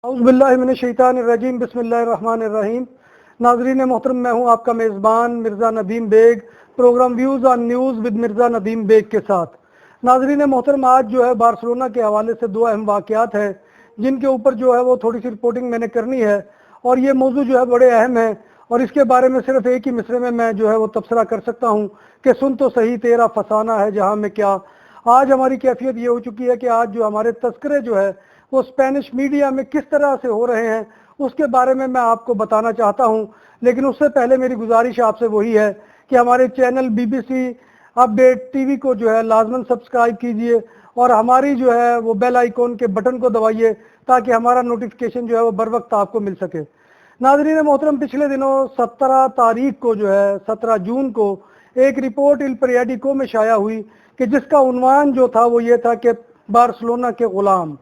اعوذ باللہ من الشیطان الرجیم، بسم اللہ الرحمن الرحیم۔ ناظرین محترم، میں ہوں آپ کا میزبان Mirza Nadeem Baig, programme views on news with Mirza Nadeem Baig کے ساتھ۔ ناظرین محترم، آج جو ہے بارسلونا کے حوالے سے دو اہم واقعات ہیں جن کے اوپر جو ہے وہ تھوڑی سی رپورٹنگ میں نے کرنی ہے، اور یہ موضوع جو ہے بڑے اہم ہے، اور اس کے بارے میں صرف ایک ہی مصرے میں جو ہے وہ تبصرہ کر سکتا ہوں کہ سن تو صحیح تیرا فسانہ ہے جہاں میں کیا۔ آج ہماری کیفیت یہ ہو چکی ہے کہ آج جو ہمارے تذکرے جو ہے وہ اسپینش میڈیا میں کس طرح سے ہو رہے ہیں اس کے بارے میں آپ کو بتانا چاہتا ہوں، لیکن اس سے پہلے میری گزارش آپ سے وہی ہے کہ ہمارے channel BBC update T V کو جو ہے لازماً سبسکرائب کیجئے اور ہماری جو ہے وہ بیل آئیکن کے بٹن کو دبائیے تاکہ ہمارا نوٹیفیکیشن جو ہے وہ بر وقت آپ کو مل سکے۔ ناظرین محترم، پچھلے دنوں 17 تاریخ کو جو ہے 17 جون کو ایک رپورٹ ایل پیریاڈیکو میں شائع ہوئی کہ جس کا عنوان جو تھا وہ یہ تھا کہ بارسلونا کے غلام۔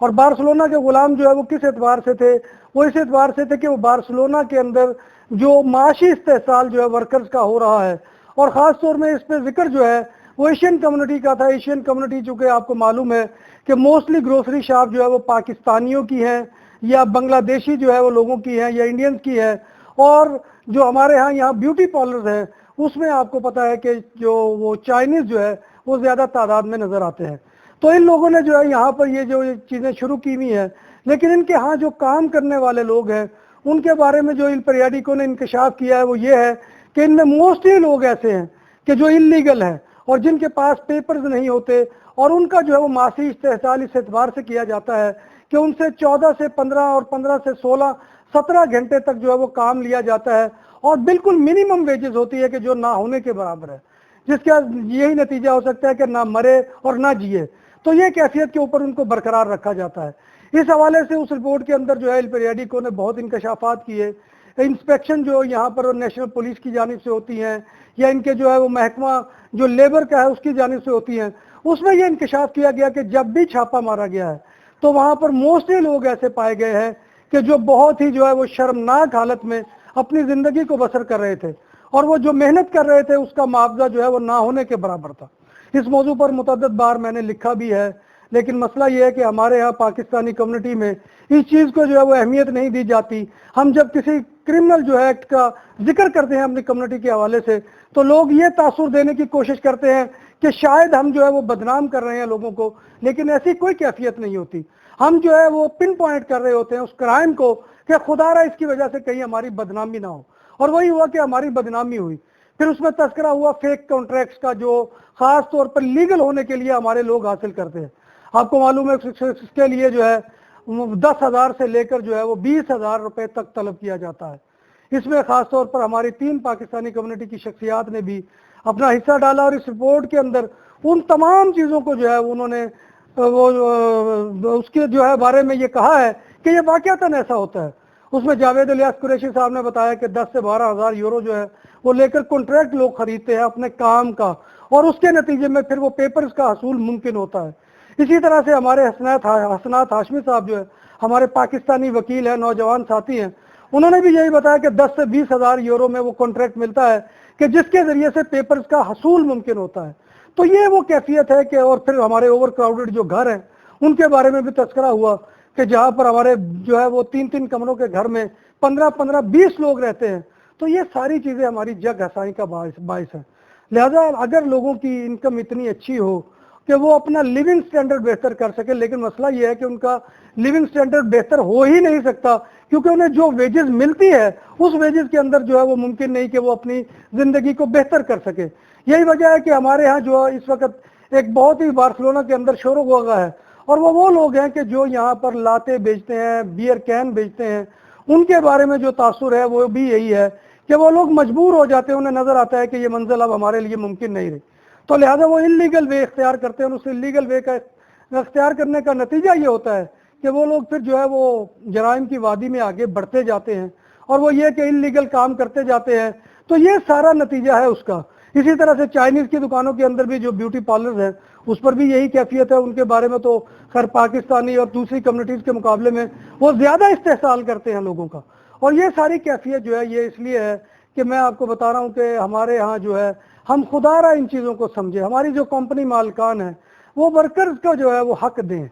اور بارسلونا کے غلام جو ہے وہ کس اعتبار سے تھے؟ وہ اس اعتبار سے تھے کہ وہ بارسلونا کے اندر جو معاشی استحصال جو ہے ورکرز کا ہو رہا ہے، اور خاص طور میں اس پہ ذکر جو ہے وہ ایشین کمیونٹی کا تھا۔ ایشین کمیونٹی چونکہ آپ کو معلوم ہے کہ موسٹلی گروسری شاپ جو ہے وہ پاکستانیوں کی ہیں یا بنگلہ دیشی جو ہے وہ لوگوں کی ہیں یا انڈینز کی ہے، اور جو ہمارے ہاں یہاں بیوٹی پارلرز ہیں اس میں آپ کو پتہ ہے کہ جو وہ چائنیز جو ہے وہ زیادہ تعداد میں نظر آتے ہیں۔ تو ان لوگوں نے جو ہے یہاں پر یہ جو چیزیں شروع کی ہوئی ہیں، لیکن ان کے ہاں جو کام کرنے والے لوگ ہیں ان کے بارے میں جو ایل پیریاڈیکو نے انکشاف کیا ہے وہ یہ ہے کہ ان میں موسٹلی لوگ ایسے ہیں کہ جو انلیگل ہیں اور جن کے پاس پیپرز نہیں ہوتے، اور ان کا جو ہے وہ معاشی استحصال اس اعتبار سے کیا جاتا ہے کہ ان سے 14 سے 15 اور 15 سے 16 17 گھنٹے تک جو ہے وہ کام لیا جاتا ہے، اور بالکل منیمم ویجز ہوتی ہے کہ جو نہ ہونے کے برابر ہے، جس کا یہی نتیجہ ہو سکتا ہے کہ نہ مرے اور نہ جیے۔ تو یہ کیفیت کے اوپر ان کو برقرار رکھا جاتا ہے۔ اس حوالے سے اس رپورٹ کے اندر جو ہے ایل پیریاڈیکو نے بہت انکشافات کیے۔ انسپیکشن جو یہاں پر نیشنل پولیس کی جانب سے ہوتی ہیں یا ان کے جو ہے وہ محکمہ جو لیبر کا ہے اس کی جانب سے ہوتی ہیں، اس میں یہ انکشاف کیا گیا کہ جب بھی چھاپہ مارا گیا ہے تو وہاں پر موسٹلی لوگ ایسے پائے گئے ہیں کہ جو بہت ہی جو ہے وہ شرمناک حالت میں اپنی زندگی کو بسر کر رہے تھے، اور وہ جو محنت کر رہے تھے اس کا معاوضہ جو ہے وہ نہ ہونے کے برابر تھا۔ اس موضوع پر متعدد بار میں نے لکھا بھی ہے، لیکن مسئلہ یہ ہے کہ ہمارے ہاں پاکستانی کمیونٹی میں اس چیز کو جو ہے وہ اہمیت نہیں دی جاتی۔ ہم جب کسی کرمنل جو ہے ایکٹ کا ذکر کرتے ہیں اپنی کمیونٹی کے حوالے سے تو لوگ یہ تاثر دینے کی کوشش کرتے ہیں کہ شاید ہم جو ہے وہ بدنام کر رہے ہیں لوگوں کو، لیکن ایسی کوئی کیفیت نہیں ہوتی۔ ہم جو ہے وہ پن پوائنٹ کر رہے ہوتے ہیں اس کرائم کو کہ خدا رہا اس کی وجہ سے کہیں ہماری بدنامی نہ ہو، اور وہی ہوا کہ ہماری بدنامی ہوئی۔ پھر اس میں تذکرہ ہوا فیک کانٹریکٹس کا جو خاص طور پر لیگل ہونے کے لیے ہمارے لوگ حاصل کرتے ہیں۔ آپ کو معلوم ہے اس کے لیے جو ہے 10,000 سے لے کر جو ہے وہ 20,000 روپے تک طلب کیا جاتا ہے۔ اس میں خاص طور پر ہماری 3 پاکستانی کمیونٹی کی شخصیات نے بھی اپنا حصہ ڈالا، اور اس رپورٹ کے اندر ان تمام چیزوں کو جو ہے انہوں نے وہ اس کے جو ہے بارے میں یہ کہا ہے کہ یہ واقعتاً ایسا ہوتا ہے۔ اس میں جاوید الیاس قریشی صاحب نے بتایا کہ 10 سے 12,000 یورو جو ہے وہ لے کر کانٹریکٹ لوگ خریدتے ہیں اپنے کام کا، اور اس کے نتیجے میں پھر وہ پیپرز کا حصول ممکن ہوتا ہے۔ اسی طرح سے ہمارے حسنات ہاشمی صاحب جو ہے ہمارے پاکستانی وکیل ہیں، نوجوان ساتھی ہیں، انہوں نے بھی یہی بتایا کہ 10 سے 20,000 یورو میں وہ کانٹریکٹ ملتا ہے کہ جس کے ذریعے سے پیپرز کا حصول ممکن ہوتا ہے۔ تو یہ وہ کیفیت ہے کہ، اور پھر ہمارے اوور کراؤڈڈ جو گھر ہیں ان کے بارے میں بھی تذکرہ ہوا کہ جہاں پر ہمارے جو ہے وہ 3 کمروں کے گھر میں 15-20 لوگ رہتے ہیں۔ تو یہ ساری چیزیں ہماری جگ ہسائی کا باعث ہیں۔ لہذا اگر لوگوں کی انکم اتنی اچھی ہو کہ وہ اپنا لیونگ سٹینڈرڈ بہتر کر سکے، لیکن مسئلہ یہ ہے کہ ان کا لیونگ سٹینڈرڈ بہتر ہو ہی نہیں سکتا، کیونکہ انہیں جو ویجز ملتی ہے اس ویجز کے اندر جو ہے وہ ممکن نہیں کہ وہ اپنی زندگی کو بہتر کر سکے۔ یہی وجہ ہے کہ ہمارے ہاں جو اس وقت ایک بہت ہی بارسلونا کے اندر شور و غوغا ہے، اور وہ لوگ ہیں کہ جو یہاں پر لاتے بیچتے ہیں، بیئر کین بیچتے ہیں، ان کے بارے میں جو تاثر ہے وہ بھی یہی ہے کہ وہ لوگ مجبور ہو جاتے ہیں، انہیں نظر آتا ہے کہ یہ منزل اب ہمارے لیے ممکن نہیں رہی، تو لہٰذا وہ انلیگل وے اختیار کرتے ہیں، اور اس انلیگل وے کا اختیار کرنے کا نتیجہ یہ ہوتا ہے کہ وہ لوگ پھر جو ہے وہ جرائم کی وادی میں آگے بڑھتے جاتے ہیں، اور وہ یہ کہ انلیگل کام کرتے جاتے ہیں۔ تو یہ سارا نتیجہ ہے اس کا۔ اسی طرح سے چائنیز کی دکانوں کے اندر بھی جو بیوٹی پارلرز ہیں اس پر بھی یہی کیفیت ہے۔ ان کے بارے میں تو خیر پاکستانی اور دوسری کمیونٹیز کے مقابلے میں وہ زیادہ استحصال کرتے ہیں لوگوں کا، اور یہ ساری کیفیت جو ہے یہ اس لیے ہے کہ میں آپ کو بتا رہا ہوں کہ ہمارے ہاں جو ہے ہم خدا را ان چیزوں کو سمجھے، ہماری جو کمپنی مالکان ہیں وہ ورکرز کو جو ہے وہ حق دیں،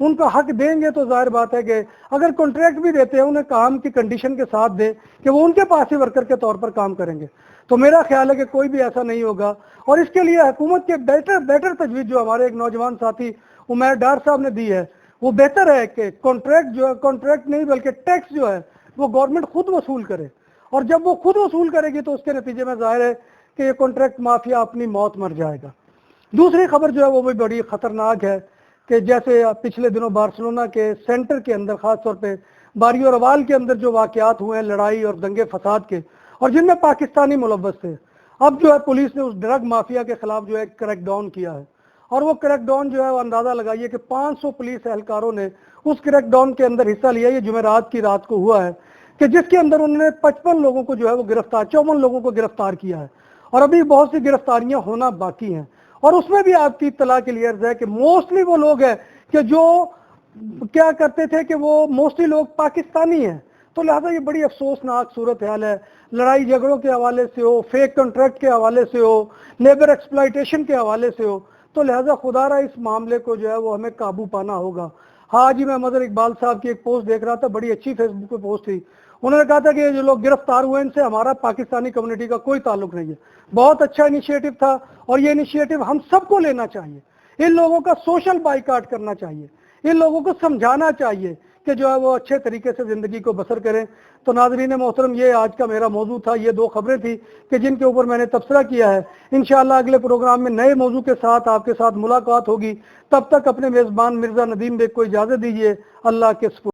ان کا حق دیں گے تو ظاہر بات ہے کہ اگر کانٹریکٹ بھی دیتے ہیں انہیں کام کی کنڈیشن کے ساتھ دیں کہ وہ ان کے پاس ہی ورکر کے طور پر کام کریں گے. تو میرا خیال ہے کہ کوئی بھی ایسا نہیں ہوگا, اور اس کے لیے حکومت کے بیٹر تجویز جو ہمارے ایک نوجوان ساتھی عمیر ڈار صاحب نے دی ہے وہ بہتر ہے کہ کانٹریکٹ نہیں بلکہ ٹیکس جو ہے وہ گورنمنٹ خود وصول کرے, اور جب وہ خود وصول کرے گی تو اس کے نتیجے میں ظاہر ہے کہ یہ کانٹریکٹ مافیا اپنی موت مر جائے گا. دوسری خبر جو ہے وہ بھی بڑی خطرناک ہے کہ جیسے پچھلے دنوں بارسلونا کے سینٹر کے اندر خاص طور پہ باریو روال کے اندر جو واقعات ہوئے ہیں لڑائی اور دنگے فساد کے, اور جن میں پاکستانی ملوث تھے, اب جو ہے پولیس نے اس ڈرگ مافیا کے خلاف جو ہے کریک ڈاؤن کیا ہے, اور وہ کریک ڈاؤن جو ہے وہ اندازہ لگائیے کہ 500 پولیس اہلکاروں نے اس کریک ڈاؤن کے اندر حصہ لیا. یہ جمعرات کی رات کو ہوا ہے کہ جس کے اندر انہوں نے 55 لوگوں کو جو ہے وہ 54 لوگوں کو گرفتار کیا ہے, اور ابھی بہت سی گرفتاریاں ہونا باقی ہیں. اور اس میں بھی آپ کی اطلاع کے لیے عرض ہے کہ موسٹلی وہ لوگ ہیں کہ جو کیا کرتے تھے کہ وہ موسٹلی لوگ پاکستانی ہیں, تو لہذا یہ بڑی افسوسناک صورتحال ہے. لڑائی جھگڑوں کے حوالے سے ہو, فیک کنٹریکٹ کے حوالے سے ہو, لیبر ایکسپلائٹیشن کے حوالے سے ہو, تو لہذا خدا را اس معاملے کو جو ہے وہ ہمیں قابو پانا ہوگا. ہاں جی, میں مظہر اقبال صاحب کی ایک پوسٹ دیکھ رہا تھا, بڑی اچھی فیس بک پہ پوسٹ تھی. انہوں نے کہا تھا کہ یہ جو لوگ گرفتار ہوئے ان سے ہمارا پاکستانی کمیونٹی کا کوئی تعلق نہیں ہے. بہت اچھا انیشیٹو تھا, اور یہ انیشیٹو ہم سب کو لینا چاہیے. ان لوگوں کا سوشل بائیکاٹ کرنا چاہیے, ان لوگوں کو سمجھانا چاہیے کہ جو ہے وہ اچھے طریقے سے زندگی کو بسر کریں. تو ناظرین محترم, یہ آج کا میرا موضوع تھا. یہ 2 خبریں تھی کہ جن کے اوپر میں نے تبصرہ کیا ہے. انشاءاللہ اگلے پروگرام میں نئے موضوع کے ساتھ آپ کے ساتھ ملاقات ہوگی. تب تک اپنے میزبان مرزا ندیم بیگ کو اجازت دیجیے. اللہ کے سپرد.